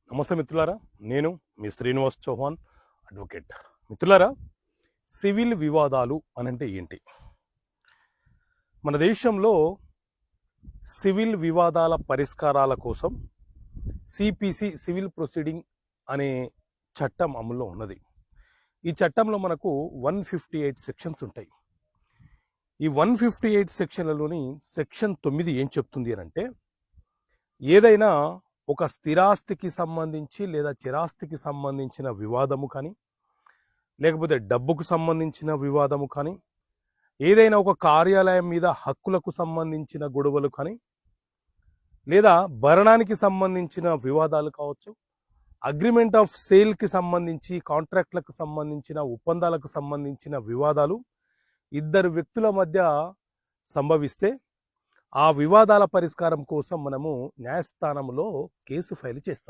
నమస్తే మిత్రులారా, నేను మీ శ్రీనివాస్ చౌహాన్ అడ్వకేట్. మిత్రులారా, సివిల్ వివాదాలు అనంటే ఏంటి? మన దేశంలో సివిల్ వివాదాల పరిష్కారాల కోసం సిపిసి సివిల్ ప్రొసీడింగ్ అనే చట్టం అమల్లో ఉన్నది. ఈ చట్టంలో మనకు 158 సెక్షన్స్ ఉంటాయి. ఈ 158 సెక్షన్లలోని సెక్షన్ 9 ఏం చెప్తుంది అని అంటే, ఏదైనా ఒక స్థిరాస్తికి సంబంధించి లేదా చిరాస్తికి సంబంధించిన వివాదము కానీ, లేకపోతే డబ్బుకు సంబంధించిన వివాదము కానీ, ఏదైనా ఒక కార్యాలయం మీద హక్కులకు సంబంధించిన గొడవలు కానీ, లేదా భరణానికి సంబంధించిన వివాదాలు కావచ్చు, అగ్రిమెంట్ ఆఫ్ సేల్కి సంబంధించి, కాంట్రాక్ట్లకు సంబంధించిన, ఒప్పందాలకు సంబంధించిన వివాదాలు ఇద్దరు వ్యక్తుల మధ్య సంభవిస్తే ఆ వివాదాల పరిష్కారం కోసం మనము న్యాయస్థానంలో కేసు ఫైల్ చేస్తాం.